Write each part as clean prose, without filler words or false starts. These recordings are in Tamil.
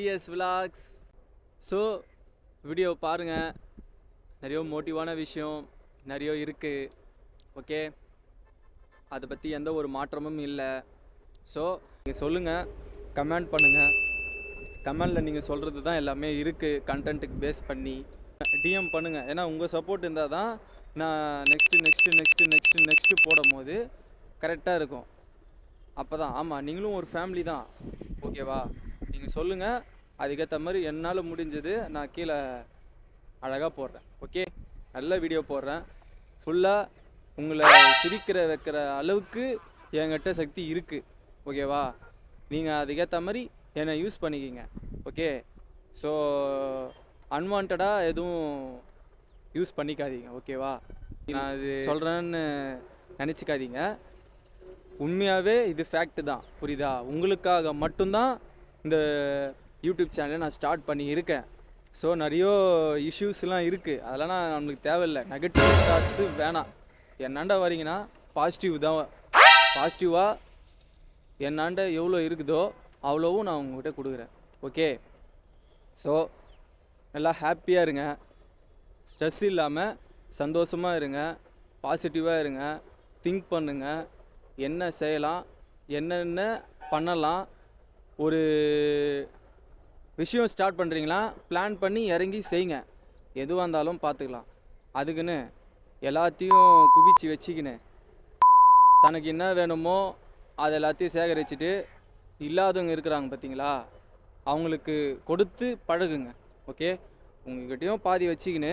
DS vlogs. ஸோ வீடியோ பாருங்கள், நிறைய மோட்டிவான விஷயம் நிறைய இருக்குது. ஓகே, அதை பற்றி எந்த ஒரு மாற்றமும் இல்லை. ஸோ நீங்கள் சொல்லுங்கள், கமெண்ட் பண்ணுங்கள். கமெண்டில் நீங்கள் சொல்கிறது தான் எல்லாமே இருக்குது. கண்டென்ட்டுக்கு பேஸ் பண்ணி டிஎம் பண்ணுங்கள். ஏன்னா உங்கள் சப்போர்ட் இருந்தால் தான் நான் நெக்ஸ்ட்டு போடும் போது கரெக்டாக இருக்கும். அப்போ தான் ஆமாம், நீங்களும் ஒரு ஃபேமிலி தான். ஓகேவா? நீங்கள் சொல்லுங்கள், அதுக்கேற்ற மாதிரி என்னால் முடிஞ்சது நான் கீழே அழகாக போடுறேன். ஓகே, நல்ல வீடியோ போடுறேன். ஃபுல்லாக உங்களை சிரிக்கிற வைக்கிற அளவுக்கு என்கிட்ட சக்தி இருக்குது. ஓகேவா? நீங்கள் அதுக்கேற்ற மாதிரி என்னை யூஸ் பண்ணிக்கிங்க. ஓகே, ஸோ அன்வான்டாக எதுவும் யூஸ் பண்ணிக்காதீங்க. ஓகேவா? நான் இது சொல்கிறேன்னு நினச்சிக்காதீங்க. உண்மையாகவே இது ஃபேக்ட் தான். புரியுதா? உங்களுக்காக மட்டும்தான் இந்த யூடியூப் சேனலை நான் ஸ்டார்ட் பண்ணி இருக்கேன். ஸோ நிறைய இஷ்யூஸ்லாம் இருக்குது, அதெல்லாம் நம்மளுக்கு தேவையில்லை. நெகட்டிவ் தாட்ஸு வேணாம். என்னாண்ட வரீங்கன்னா பாசிட்டிவாக என்னாண்ட எவ்வளோ இருக்குதோ அவ்வளோவும் நான் உங்கள்கிட்ட கொடுக்குறேன். ஓகே, ஸோ நல்லா ஹாப்பியாக இருங்க, ஸ்ட்ரெஸ் இல்லாமல் சந்தோஷமாக இருங்க, பாசிட்டிவாக இருங்க, திங்க் பண்ணுங்கள், என்ன செய்யலாம், என்னென்ன பண்ணலாம். ஒரு விஷயம் ஸ்டார்ட் பண்ணுறீங்களா, பிளான் பண்ணி இறங்கி செய்யுங்க. எதுவாக இருந்தாலும் பார்த்துக்கலாம். அதுக்குன்னு எல்லாத்தையும் குவிச்சு வச்சுக்கின்னு தனக்கு என்ன வேணுமோ அதை எல்லாத்தையும் சேகரிச்சுட்டு இல்லாதவங்க இருக்கிறாங்க பார்த்தீங்களா, அவங்களுக்கு கொடுத்து பழகுங்க. ஓகே, உங்கள்கிட்டையும் பாதி வச்சுக்கின்னு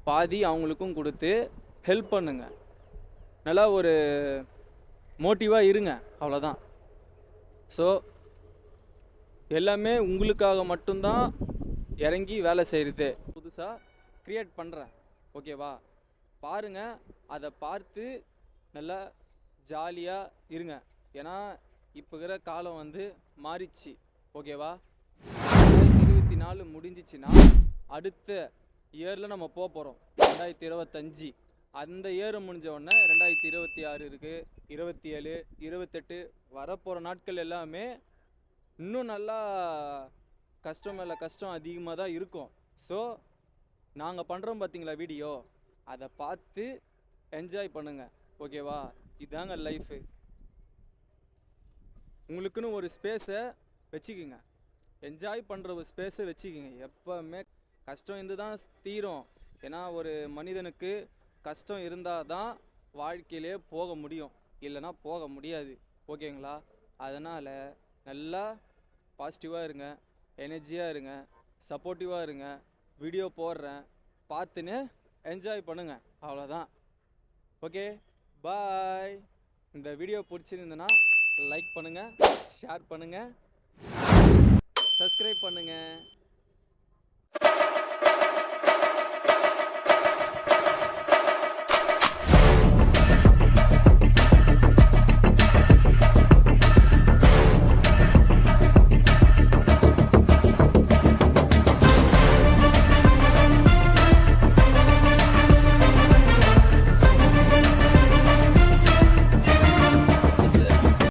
பாதி அவங்களுக்கும் கொடுத்து ஹெல்ப் பண்ணுங்க. நல்லா ஒரு மோட்டிவாக இருங்க, அவ்வளோதான். ஸோ எல்லாமே உங்களுக்காக மட்டும்தான் இறங்கி வேலை செய்கிறது. புதுசாக க்ரியேட் பண்ணுறேன். ஓகேவா? பாருங்கள், அதை பார்த்து நல்லா ஜாலியாக இருங்க. ஏன்னா இப்போ இருக்கிற காலம் மாறிச்சு. ஓகேவா? 2024 முடிஞ்சிச்சுன்னா அடுத்த இயரில் நம்ம போக போகிறோம் 2025. அந்த இயர் முடிஞ்ச உடனே 2026 இருக்குது, 27, 28 வரப்போகிற நாட்கள் எல்லாமே இன்னும் நல்லா கஷ்டம் மேலே கஷ்டம் அதிகமாக தான் இருக்கும். ஸோ நாங்கள் பண்ணுறோம் பார்த்தீங்களா வீடியோ, அதை பார்த்து என்ஜாய் பண்ணுங்கள். ஓகேவா? இதாங்க லைஃபு. உங்களுக்குன்னு ஒரு ஸ்பேஸை வச்சுக்கிங்க, என்ஜாய் பண்ணுற ஒரு ஸ்பேஸை வச்சுக்கிங்க. எப்போவுமே கஷ்டம் இருந்து தான் தீரும். ஏன்னா ஒரு மனிதனுக்கு கஷ்டம் இருந்தால் தான் வாழ்க்கையிலே போக முடியும், இல்லைன்னா போக முடியாது. ஓகேங்களா? அதனால் நல்லா பாசிட்டிவாக இருங்க, எனர்ஜியாக இருங்க, சப்போர்ட்டிவாக இருங்க. வீடியோ போடுறேன், பார்த்துன்னு என்ஜாய் பண்ணுங்கள். அவ்வளோதான். ஓகே, பாய். இந்த வீடியோ பிடிச்சிருந்துன்னா லைக் பண்ணுங்கள், ஷேர் பண்ணுங்கள், சப்ஸ்கிரைப் பண்ணுங்கள்.